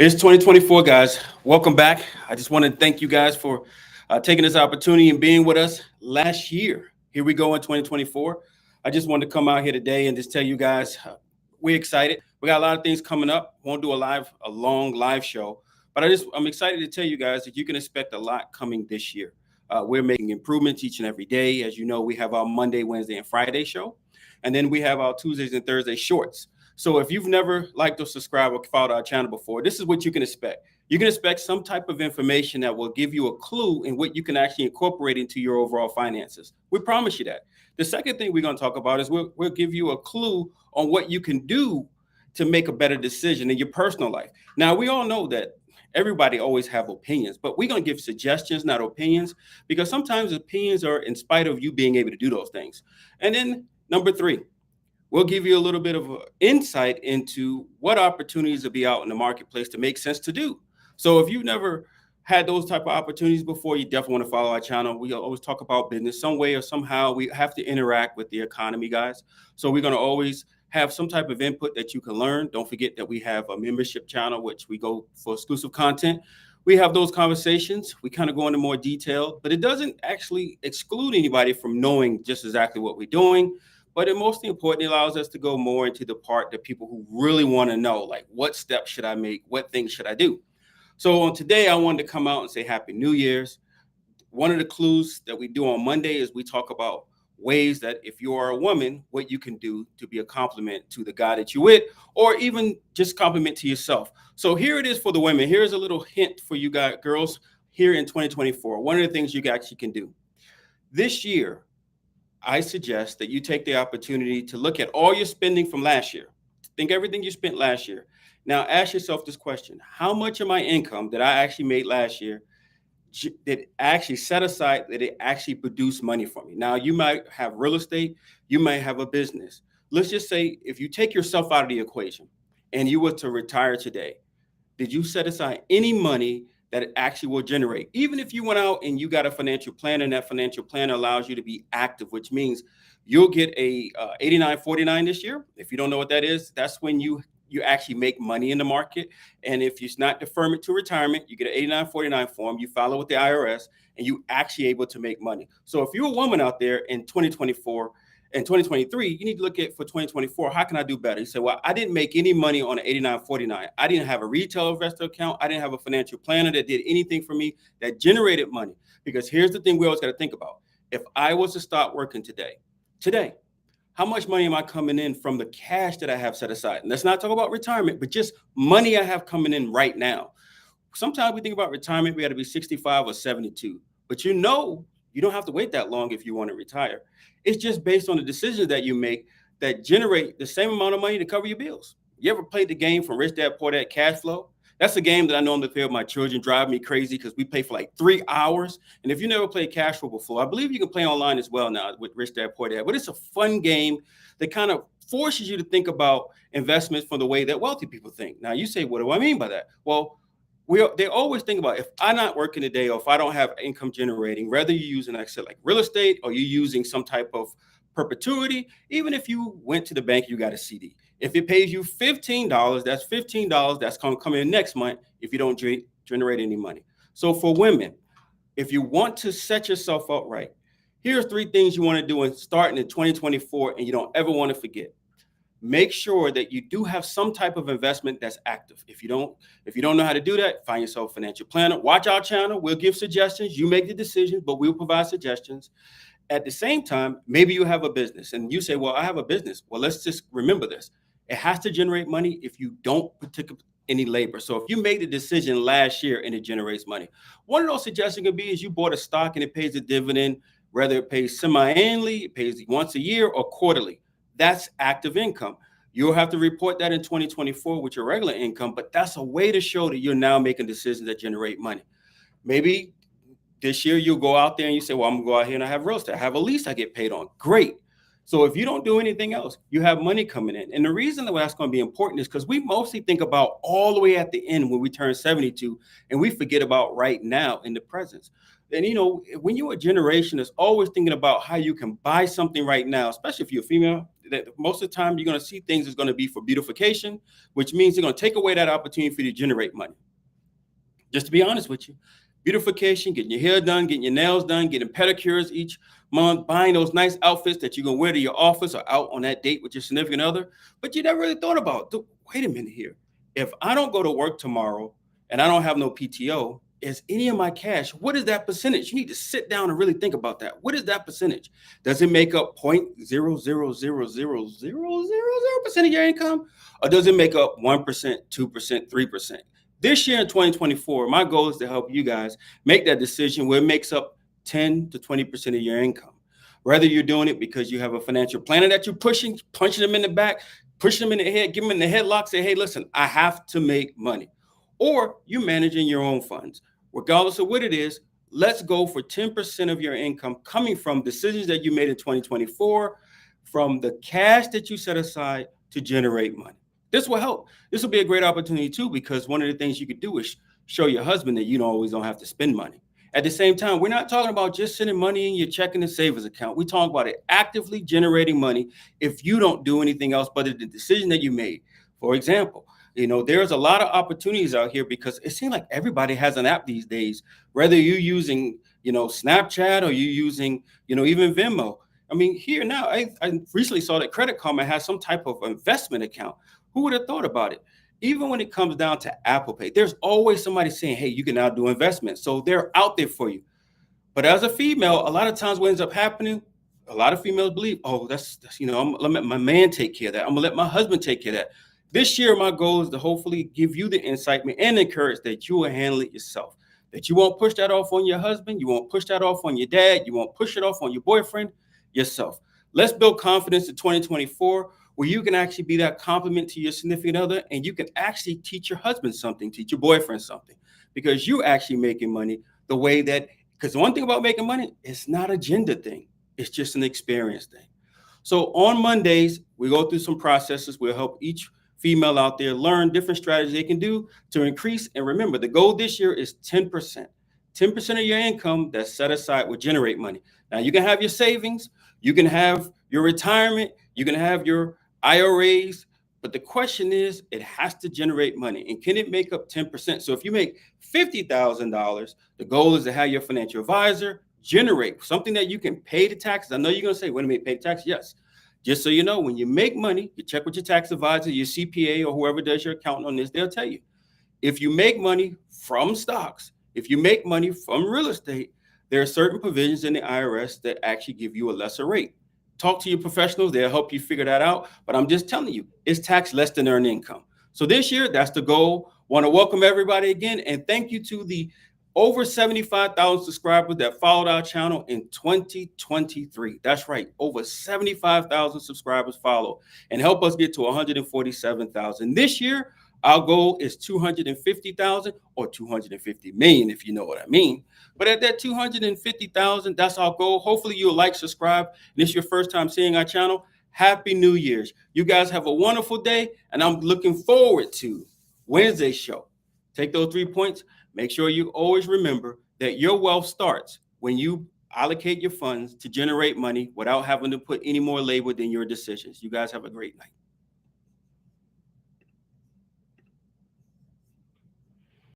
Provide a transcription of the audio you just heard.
It's 2024, guys. Welcome back. I just want to thank you guys for taking this opportunity and being with us last year. Here we go in 2024. I just wanted to come out here today and just tell you guys we're excited. We got a lot of things coming up. Won't do a long live show, but I'm excited to tell you guys that you can expect a lot coming this year. We're making improvements each and every day. As you know, we have our Monday, Wednesday, and Friday show, and then we have our Tuesdays and Thursday shorts. So if you've never liked or subscribed or followed our channel before, this is what you can expect. You can expect some type of information that will give you a clue in what you can actually incorporate into your overall finances. We promise you that. The second thing we're going to talk about is we'll give you a clue on what you can do to make a better decision in your personal life. Now, we all know that everybody always have opinions, but we're going to give suggestions, not opinions, because sometimes opinions are in spite of you being able to do those things. And then number three, we'll give you a little bit of insight into what opportunities will be out in the marketplace to make sense to do. So if you've never had those type of opportunities before, you definitely want to follow our channel. We always talk about business some way or somehow. We have to interact with the economy, guys. So we're going to always have some type of input that you can learn. Don't forget that we have a membership channel, which we go for exclusive content. We have those conversations. We kind of go into more detail, but it doesn't actually exclude anybody from knowing just exactly what we're doing. But it mostly importantly allows us to go more into the part that people who really want to know, like what steps should I make? What things should I do? So on today, I wanted to come out and say Happy New Year's. One of the clues that we do on Monday is we talk about ways that if you are a woman, what you can do to be a compliment to the guy that you're with, or even just compliment to yourself. So here it is for the women. Here's a little hint for you guys, girls, here in 2024. One of the things you actually can do. This year, I suggest that you take the opportunity to look at all your spending from last year. Think everything you spent last year. Now ask yourself this question: how much of my income that I actually made last year did actually set aside that it actually produced money for me? Now you might have real estate, you might have a business. Let's just say if you take yourself out of the equation and you were to retire today, did you set aside any money that it actually will generate? Even if you went out and you got a financial plan, and that financial plan allows you to be active, which means you'll get a 89-49 this year. If you don't know what that is, that's when you actually make money in the market. And if it's not deferment to retirement, you get an 89-49 form, you follow with the IRS, and you actually able to make money. So if you're a woman out there in 2024 and 2023, you need to look at for 2024, how can I do better? You say, well, I didn't make any money on an 89-49. I didn't have a retail investor account. I didn't have a financial planner that did anything for me that generated money. Because here's the thing we always got to think about. If I was to start working today, how much money am I coming in from the cash that I have set aside? And let's not talk about retirement, but just money I have coming in right now. Sometimes we think about retirement, we got to be 65 or 72, but you don't have to wait that long if you want to retire. It's just based on the decisions that you make that generate the same amount of money to cover your bills. You ever played the game from Rich Dad Poor Dad Cash Flow? That's a game that I normally play with my children. Drive me crazy because we play for like 3 hours. And if you never played Cash Flow before, I believe you can play online as well now with Rich Dad Poor Dad. But it's a fun game that kind of forces you to think about investments from the way that wealthy people think. Now you say, what do I mean by that? Well, they always think about, if I'm not working today or if I don't have income generating, whether you're using, like I said, like real estate, or you're using some type of perpetuity. Even if you went to the bank, you got a CD. If it pays you $15, that's $15 that's going to come in next month if you don't generate any money. So for women, if you want to set yourself up right, here's 3 things you want to do starting in 2024, and you don't ever want to forget. Make sure that you do have some type of investment that's active. If you don't know how to do that, find yourself a financial planner. Watch our channel. We'll give suggestions. You make the decisions, but we'll provide suggestions. At the same time, maybe you have a business and you say, well, I have a business. Well, let's just remember this. It has to generate money if you don't participate any labor. So if you made the decision last year and it generates money, one of those suggestions could be is you bought a stock and it pays a dividend, whether it pays semi-annually, it pays once a year, or quarterly. That's active income. You'll have to report that in 2024 with your regular income, but that's a way to show that you're now making decisions that generate money. Maybe this year you'll go out there and you say, well, I'm gonna go out here and I have real estate. I have a lease I get paid on. Great. So if you don't do anything else, you have money coming in. And the reason that that's going to be important is because we mostly think about all the way at the end when we turn 72, and we forget about right now in the present. And, you know, when you're a generation that's always thinking about how you can buy something right now, especially if you're a female, that most of the time you're going to see things is going to be for beautification, which means they're going to take away that opportunity for you to generate money. Just to be honest with you, beautification, getting your hair done, getting your nails done, getting pedicures each month, buying those nice outfits that you're going to wear to your office or out on that date with your significant other. But you never really thought about, wait a minute here. If I don't go to work tomorrow and I don't have no PTO, is any of my cash, what is that percentage? You need to sit down and really think about that. What is that percentage? Does it make up 0.0000000% of your income? Or does it make up 1%, 2%, 3%? This year in 2024, my goal is to help you guys make that decision where it makes up 10 to 20% of your income. Whether you're doing it because you have a financial planner that you're pushing, punching them in the back, pushing them in the head, give them in the headlock, say, hey, listen, I have to make money. Or you're managing your own funds. Regardless of what it is, let's go for 10% of your income coming from decisions that you made in 2024, from the cash that you set aside to generate money. This will help. This will be a great opportunity too, because one of the things you could do is show your husband that you always don't have to spend money. At the same time, we're not talking about just sending money in your checking and savings account. We're talking about it actively generating money if you don't do anything else but the decision that you made. For example, there's a lot of opportunities out here because it seems like everybody has an app these days, whether you're using, Snapchat or you're using, even Venmo. I mean, here now, I recently saw that Credit Karma has some type of investment account. Who would have thought about it? Even when it comes down to Apple Pay, there's always somebody saying, hey, you can now do investments. So they're out there for you. But as a female, a lot of times what ends up happening, a lot of females believe, oh, that's I'm gonna let my man take care of that. I'm gonna let my husband take care of that. This year, my goal is to hopefully give you the insight and encourage that you will handle it yourself, that you won't push that off on your husband. You won't push that off on your dad. You won't push it off on your boyfriend, yourself. Let's build confidence in 2024 where you can actually be that compliment to your significant other and you can actually teach your husband something, teach your boyfriend something, because you're actually making money the way that, because the one thing about making money, it's not a gender thing. It's just an experience thing. So on Mondays, we go through some processes. We'll help each female out there learn different strategies they can do to increase. And remember, the goal this year is 10%. 10% of your income that's set aside will generate money. Now, you can have your savings, you can have your retirement, you can have your IRAs, but the question is, it has to generate money. And can it make up 10%? So if you make $50,000, the goal is to have your financial advisor generate something that you can pay the taxes. I know you're going to say, when do we pay the tax? Yes. Just so you know, when you make money, you check with your tax advisor, your CPA, or whoever does your accounting on this, they'll tell you. If you make money from stocks, if you make money from real estate, there are certain provisions in the IRS that actually give you a lesser rate. Talk to your professionals. They'll help you figure that out. But I'm just telling you, it's taxed less than earned income. So this year, that's the goal. Want to welcome everybody again. And thank you to the over 75,000 subscribers that followed our channel in 2023. That's right. Over 75,000 subscribers follow and help us get to 147,000. This year, our goal is 250,000 or 250 million, if you know what I mean. But at that 250,000, that's our goal. Hopefully you'll like, subscribe. And this is your first time seeing our channel. Happy New Year's. You guys have a wonderful day. And I'm looking forward to Wednesday's show. Take those 3 points. Make sure you always remember that your wealth starts when you allocate your funds to generate money without having to put any more labor than your decisions. You guys have a great night.